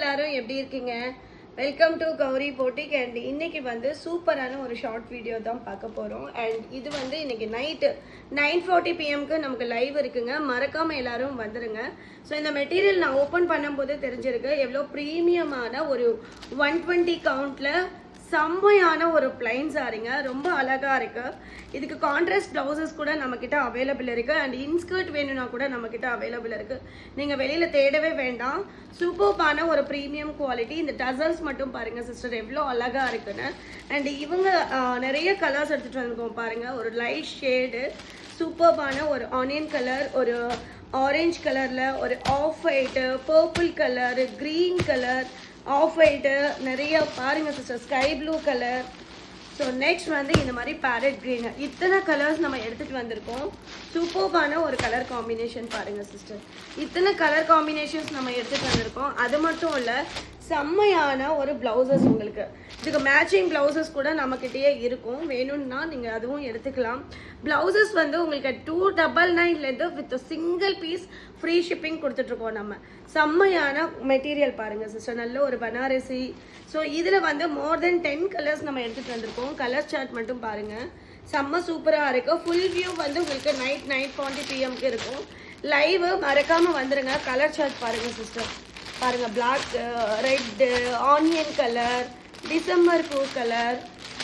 எல்லாரும் எப்படி இருக்கீங்க? Welcome to Gowri boutique. And இன்னைக்கு வந்து சூப்பரான ஒரு ஷார்ட் வீடியோ தான் பார்க்க போகிறோம். அண்ட் இது வந்து இன்னைக்கு நைட்டு 9:40 PM நமக்கு லைவ் இருக்குங்க. மறக்காமல் எல்லாரும் வந்துடுங்க. ஸோ இந்த மெட்டீரியல் நான் ஓப்பன் பண்ணும்போது தெரிஞ்சிருக்கு எவ்வளோ ப்ரீமியமான ஒரு 120 கவுண்டில் செம்மையான ஒரு பிளைன் சாரிங்க. ரொம்ப அழகாக இருக்குது. இதுக்கு கான்ட்ராஸ்ட் ப்ளவுசஸ் கூட நம்மக்கிட்ட அவைலபிள் இருக்குது. அண்ட் இன்ஸ்கர்ட் வேணும்னா கூட நம்மக்கிட்ட அவைலபிள் இருக்குது. நீங்கள் வெளியில் தேடவே வேண்டாம். சூப்பர்பான ஒரு ப்ரீமியம் குவாலிட்டி. இந்த டசல்ஸ் மட்டும் பாருங்கள் சிஸ்டர் எவ்வளோ அழகாக இருக்குன்னு. அண்ட் இவங்க நிறைய கலர்ஸ் எடுத்துகிட்டு வந்திருக்கோம் பாருங்கள். ஒரு லைட் ஷேடு, சூப்பர்பான ஒரு ஆனியன் கலர், ஒரு ஆரஞ்ச் கலரில், ஒரு of white, purple colour, green colour, of white, நிறைய பாருங்கள் sister, sky blue colour. So next வந்து இந்த மாதிரி பேரட் க்ரீன். இத்தனை கலர்ஸ் நம்ம எடுத்துகிட்டு வந்திருக்கோம். சூப்பர்பான ஒரு கலர் காம்பினேஷன் பாருங்கள் சிஸ்டர். இத்தனை கலர் காம்பினேஷன்ஸ் நம்ம எடுத்துகிட்டு வந்திருக்கோம். அது மட்டும் இல்லை, செம்மையான ஒரு ப்ளவுசஸ் உங்களுக்கு. இதுக்கு மேட்சிங் ப்ளவுசஸ் கூட நம்மக்கிட்டேயே இருக்கும். வேணும்னா நீங்கள் அதுவும் எடுத்துக்கலாம். ப்ளவுசஸ் வந்து உங்களுக்கு 299 with single piece free shipping கொடுத்துட்ருக்கோம் நம்ம. செம்மையான மெட்டீரியல் பாருங்கள் சிஸ்டர், நல்ல ஒரு பனாரசி. ஸோ இதில் வந்து மோர் தென் 10 கலர்ஸ் நம்ம எடுத்துகிட்டு வந்திருக்கோம். கலர் சார்ட் மட்டும் பாருங்கள், செம்ம சூப்பராக இருக்குது. ஃபுல் வியூ வந்து உங்களுக்கு நைட் 9:40 PM இருக்கும். லைவ் மறக்காமல் வந்துடுங்க. கலர் சார்ட் பாருங்கள் சிஸ்டர், பாருங்கள், black, red, onion colour, December பூ கலர்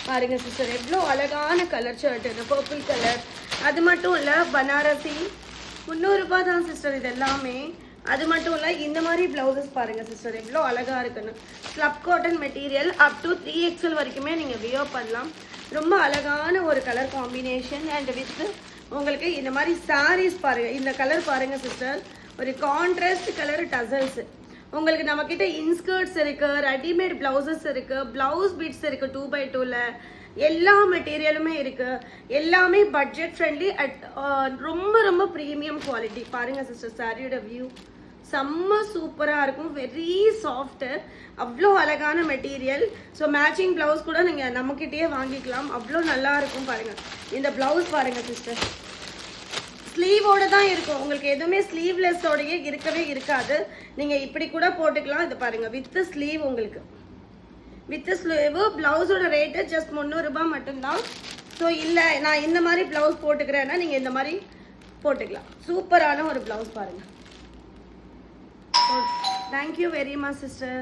பாருங்கள் சிஸ்டர், எவ்வளோ அழகான கலர் ஷர்ட். இந்த பர்பிள் கலர். அது மட்டும் இல்லை, பனாரசி 300 ரூபாய் தான் சிஸ்டர் இது எல்லாமே. அது மட்டும் இல்லை, இந்த மாதிரி ப்ளவுசஸ் பாருங்கள் சிஸ்டர் எவ்வளோ அழகாக இருக்குன்னு. Slub cotton material up to 3XL வரைக்குமே நீங்கள் வியர் பண்ணலாம். ரொம்ப அழகான ஒரு கலர் காம்பினேஷன். அண்ட் வித் உங்களுக்கு இந்த மாதிரி சாரீஸ் பாருங்கள். இந்த கலர் பாருங்கள் சிஸ்டர், ஒரு கான்ட்ராஸ்ட் கலர் டசல்ஸ். உங்களுக்கு நம்மக்கிட்ட இன்ஸ்கர்ட்ஸ் இருக்குது, ரெடிமேட் ப்ளவுசஸ் இருக்குது, ப்ளவுஸ் பீட்ஸ் இருக்குது 2x2ல. எல்லா மெட்டீரியலுமே இருக்குது. எல்லாமே பட்ஜெட் ஃப்ரெண்ட்லி அட் ரொம்ப ரொம்ப ப்ரீமியம் குவாலிட்டி. பாருங்கள் சிஸ்டர், சாரியோட வியூ செம்ம சூப்பராக இருக்கும். வெரி சாஃப்ட்டு, அவ்வளோ அழகான மெட்டீரியல். ஸோ மேட்சிங் ப்ளவுஸ் கூட நீங்கள் நம்மக்கிட்டேயே வாங்கிக்கலாம். அவ்வளோ நல்லா இருக்கும் பாருங்கள். இந்த ப்ளவுஸ் பாருங்கள் சிஸ்டர், ஸ்லீவோடு தான் இருக்கும். உங்களுக்கு எதுவுமே ஸ்லீவ்லெஸ்ஸோடையே இருக்கவே இருக்காது. நீங்கள் இப்படி கூட போட்டுக்கலாம். இது பாருங்கள், வித் ஸ்லீவ். உங்களுக்கு வித் ஸ்லீவ். ப்ளவுஸோட ரேட்டு ஜஸ்ட் 300 ரூபாய் மட்டும்தான். ஸோ இல்லை நான் இந்த மாதிரி ப்ளவுஸ் போட்டுக்கிறேன்னா நீங்கள் இந்த மாதிரி போட்டுக்கலாம். சூப்பரான ஒரு ப்ளவுஸ் பாருங்கள். Thank you very much sister.